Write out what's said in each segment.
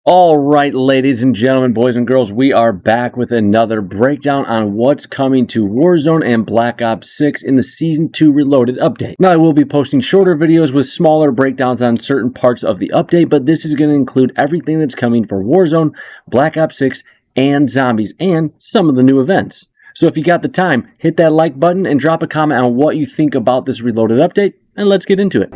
All right, ladies and gentlemen, boys and girls, we are back with another breakdown on what's coming to Warzone and Black Ops 6 in the Season 2 Reloaded update. Now, I will be posting shorter videos with smaller breakdowns on certain parts of the update, but this is going to include everything that's coming for Warzone, Black Ops 6, and Zombies, and some of the new events. So if you got the time, hit that like button and drop a comment on what you think about this Reloaded update, and let's get into it.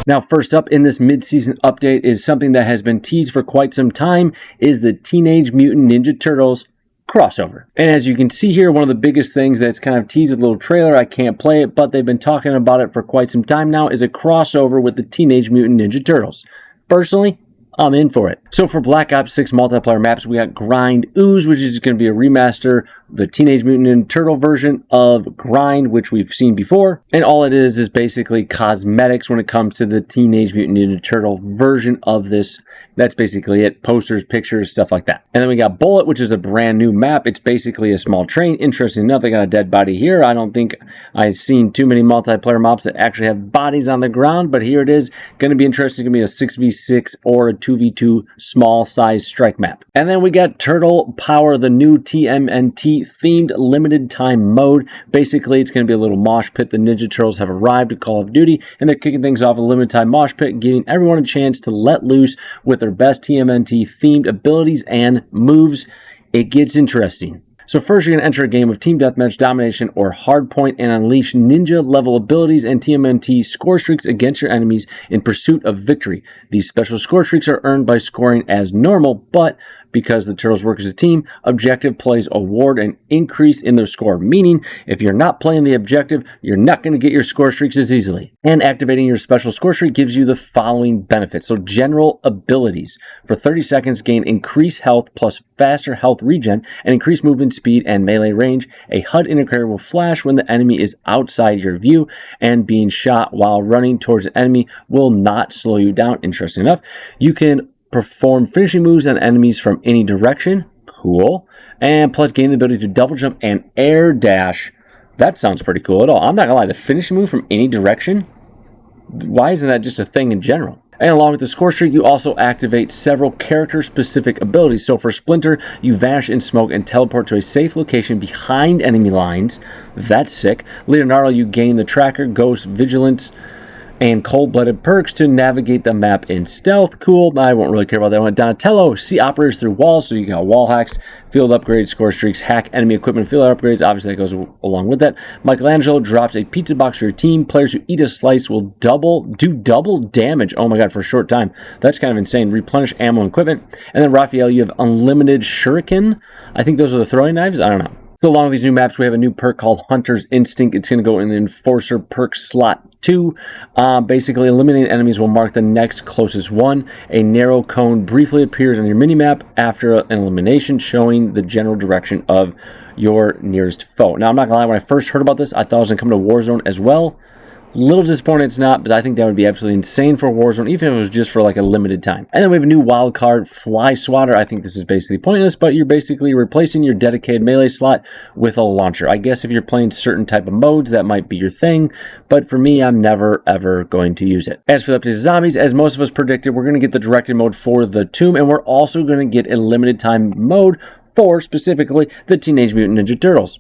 Now, first up in this mid-season update is something that has been teased for quite some time, is the Teenage Mutant Ninja Turtles crossover. And as you can see here, one of the biggest things that's kind of teased a little trailer, I can't play it, but they've been talking about it for quite some time now, is a crossover with the Teenage Mutant Ninja Turtles. Personally, I'm in for it. So for Black Ops 6 multiplayer maps, we got Grind Ooze, which is going to be a remaster, the Teenage Mutant Ninja Turtle version of Grind, which we've seen before. And all it is basically cosmetics when it comes to the Teenage Mutant Ninja Turtle version of this. That's basically it. Posters, pictures, stuff like that. And then we got Bullet, which is a brand new map. It's basically a small train. Interesting enough, they got a dead body here. I don't think I've seen too many multiplayer maps that actually have bodies on the ground, but here it is. Going to be interesting. Going to be a 6v6 or a 2v2 small size strike map. And then we got Turtle Power, the new TMNT themed limited time mode. Basically, it's going to be a little mosh pit. The Ninja Turtles have arrived to Call of Duty, and they're kicking things off a limited time mosh pit, giving everyone a chance to let loose with their best TMNT themed abilities and moves. It gets interesting. So first, you're going to enter a game of Team Deathmatch, Domination, or Hardpoint and unleash ninja level abilities and TMNT score streaks against your enemies in pursuit of victory. These special score streaks are earned by scoring as normal, but because the Turtles work as a team, objective plays award an increase in their score, meaning if you're not playing the objective, you're not going to get your score streaks as easily. And activating your special score streak gives you the following benefits. So general abilities. For 30 seconds, gain increased health plus faster health regen and increased movement speed and melee range. A HUD indicator will flash when the enemy is outside your view, and being shot while running towards the enemy will not slow you down. Interesting enough. You can perform finishing moves on enemies from any direction. Cool. And plus gain the ability to double jump and air dash. That sounds pretty cool at all. I'm not gonna lie, the finishing move from any direction, why isn't that just a thing in general? And along with the score streak, you also activate several character-specific abilities. So for Splinter, you vanish in smoke and teleport to a safe location behind enemy lines. That's sick. Leonardo, you gain the Tracker, Ghost, Vigilance, and cold-blooded perks to navigate the map in stealth. Cool, I won't really care about that one. Donatello, see operators through walls, so you got wall hacks, field upgrades, score streaks, hack enemy equipment, field upgrades. Obviously, that goes along with that. Michelangelo drops a pizza box for your team. Players who eat a slice will do double damage. Oh my god, for a short time. That's kind of insane. Replenish ammo and equipment. And then Raphael, you have unlimited shuriken. I think those are the throwing knives. I don't know. So along with these new maps, we have a new perk called Hunter's Instinct. It's going to go in the Enforcer perk slot 2. Basically, eliminating enemies will mark the next closest one. A narrow cone briefly appears on your minimap after an elimination, showing the general direction of your nearest foe. Now, I'm not going to lie, when I first heard about this, I thought it was going to come to Warzone as well. Little disappointed it's not, but I think that would be absolutely insane for Warzone, even if it was just for like a limited time. And then we have a new wild card, Fly Swatter. I think this is basically pointless, but you're basically replacing your dedicated melee slot with a launcher. I guess if you're playing certain type of modes, that might be your thing, but for me, I'm never ever going to use it. As for the update to Zombies, as most of us predicted, we're going to get the directed mode for the Tomb, and we're also going to get a limited time mode for specifically the Teenage Mutant Ninja Turtles,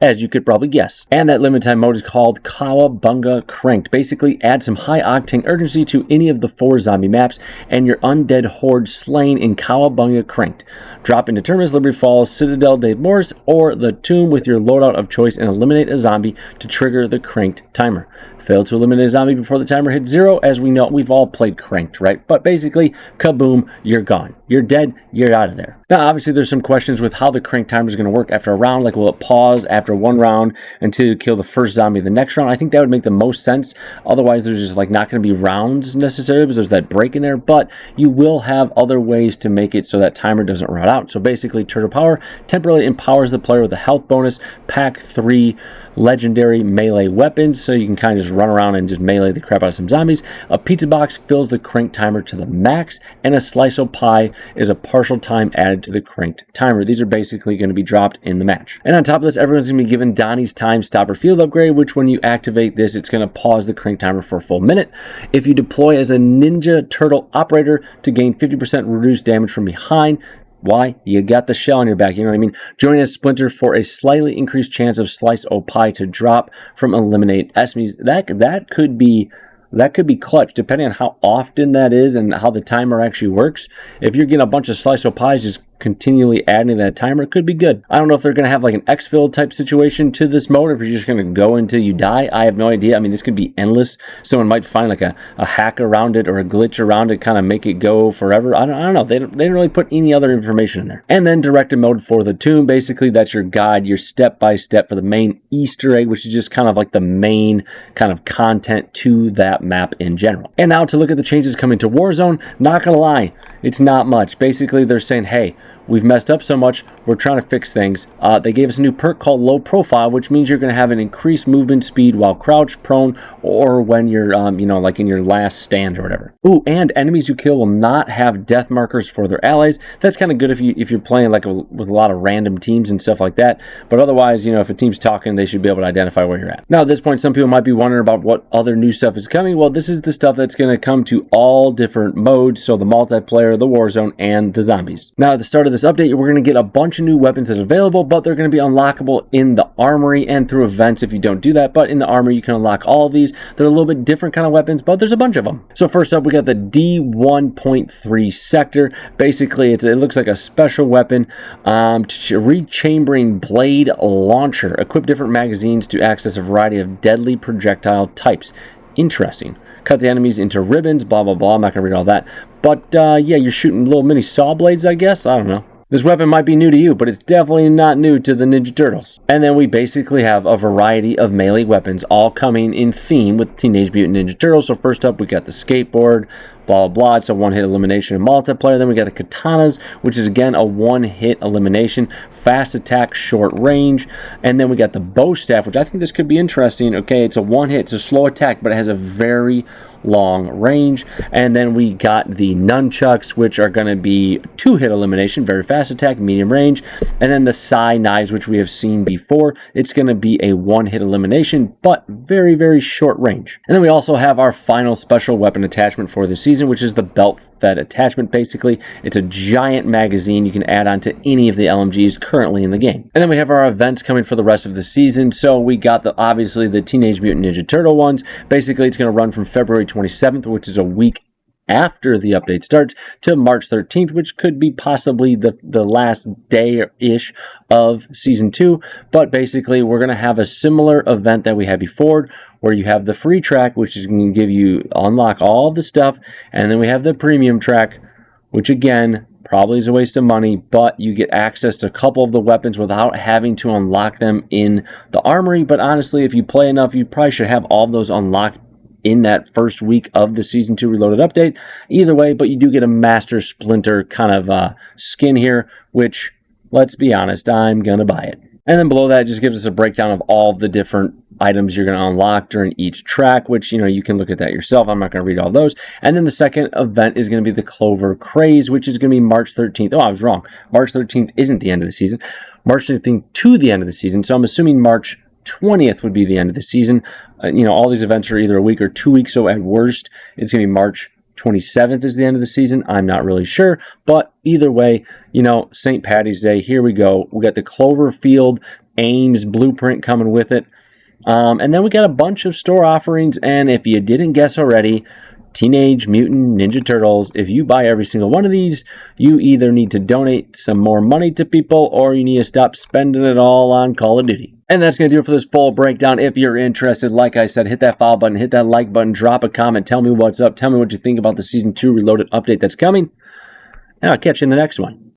as you could probably guess. And that limited time mode is called Cowabunga Cranked. Basically, add some high octane urgency to any of the 4 zombie maps, and your undead horde slain in Cowabunga Cranked. Drop into Terminus, Liberty Falls, Citadel, Dave Morris, or the Tomb with your loadout of choice and eliminate a zombie to trigger the Cranked timer. Fail to eliminate a zombie before the timer hits 0. As we know, we've all played Cranked, right? But basically, kaboom, you're gone. You're dead, you're out of there. Now, obviously, there's some questions with how the Crank timer is going to work after a round. Like, will it pause after one round until you kill the first zombie the next round? I think that would make the most sense. Otherwise, there's just like not going to be rounds necessarily because there's that break in there. But you will have other ways to make it so that timer doesn't run out. So basically, Turtle Power temporarily empowers the player with a health bonus, pack 3 legendary melee weapons, so you can kind of just run around and just melee the crap out of some zombies. A pizza box fills the crank timer to the max, and a slice of pie is a partial time added to the cranked timer. These are basically going to be dropped in the match. And on top of this, everyone's going to be given Donnie's Time Stopper Field upgrade, which when you activate this, it's going to pause the crank timer for a full minute. If you deploy as a Ninja Turtle operator to gain 50% reduced damage from behind, why? You got the shell on your back, you know what I mean? Join as Splinter for a slightly increased chance of Slice O Pie to drop from Eliminate Enemies. That could be clutch, depending on how often that is and how the timer actually works. If you're getting a bunch of Slice O Pies just continually adding that timer, it could be good. I don't know if they're going to have like an exfil type situation to this mode, if you're just going to go until you die. I have no idea. I mean, this could be endless. Someone might find like a hack around it or a glitch around it, kind of make it go forever. I don't know. They didn't really put any other information in there. And then directed mode for the tomb. Basically, that's your guide, your step-by-step for the main Easter egg, which is just kind of like the main kind of content to that map in general. And now to look at the changes coming to Warzone, not gonna lie, it's not much. Basically, they're saying, hey, we've messed up so much, we're trying to fix things. They gave us a new perk called Low Profile, which means you're going to have an increased movement speed while crouched, prone, or when you're, like in your last stand or whatever. Ooh, and enemies you kill will not have death markers for their allies. That's kind of good if you're playing like with a lot of random teams and stuff like that. But otherwise, if a team's talking, they should be able to identify where you're at. Now, at this point, some people might be wondering about what other new stuff is coming. Well, this is the stuff that's going to come to all different modes, so the multiplayer, the Warzone, and the zombies. Now, at the start of this update, we're going to get a bunch of new weapons that are available, but they're going to be unlockable in the armory and through events if you don't do that. But in the armory, you can unlock all of these. They're a little bit different kind of weapons, but there's a bunch of them. So first up, we got the D1.3 sector. Basically, it looks like a special weapon, rechambering blade launcher. Equip different magazines to access a variety of deadly projectile types. Interesting. Cut the enemies into ribbons, blah, blah, blah. I'm not going to read all that. But, yeah, you're shooting little mini saw blades, I guess. I don't know. This weapon might be new to you, but it's definitely not new to the Ninja Turtles. And then we basically have a variety of melee weapons all coming in theme with Teenage Mutant Ninja Turtles. So first up, we got the skateboard, blah, blah, blah. It's a one-hit elimination in multiplayer. Then we got the katanas, which is, again, a one-hit elimination. Fast attack, short range. And then we got the bow staff, which I think this could be interesting. Okay, it's a one-hit. It's a slow attack, but it has a very long range. And then we got the nunchucks, which are going to be two-hit elimination, very fast attack, medium range. And then the Sai knives, which we have seen before, it's going to be a one-hit elimination, but very, very short range. And then we also have our final special weapon attachment for the season, which is the belt fed attachment. Basically, it's a giant magazine you can add on to any of the LMGs currently in the game. And then we have our events coming for the rest of the season. So we got obviously the Teenage Mutant Ninja Turtle ones. Basically, it's going to run from February 27th, which is a week after the update starts, to March 13th, which could be possibly the last day-ish of Season 2. But basically, we're going to have a similar event that we had before, where you have the free track, which is going to give you unlock all of the stuff, and then we have the premium track, which again probably is a waste of money, but you get access to a couple of the weapons without having to unlock them in the armory. But honestly, if you play enough, you probably should have all of those unlocked in that first week of the Season 2 Reloaded update. Either way, but you do get a Master Splinter kind of skin here, which, let's be honest, I'm going to buy it. And then below that, it just gives us a breakdown of all of the different items you're going to unlock during each track, which, you can look at that yourself. I'm not going to read all those. And then the second event is going to be the Clover Craze, which is going to be March 13th. Oh, I was wrong. March 13th isn't the end of the season. March 13th to the end of the season. So I'm assuming March 20th would be the end of the season. All these events are either a week or 2 weeks. So at worst, it's going to be March 27th is the end of the season. I'm not really sure, but either way, St. Paddy's Day, here we go. We got the Cloverfield Ames blueprint coming with it. And then we got a bunch of store offerings, and if you didn't guess already, Teenage Mutant Ninja Turtles, if you buy every single one of these, you either need to donate some more money to people, or you need to stop spending it all on Call of Duty. And that's going to do it for this full breakdown. If you're interested, like I said, hit that follow button, hit that like button, drop a comment, tell me what's up, tell me what you think about the Season 2 Reloaded update that's coming, and I'll catch you in the next one.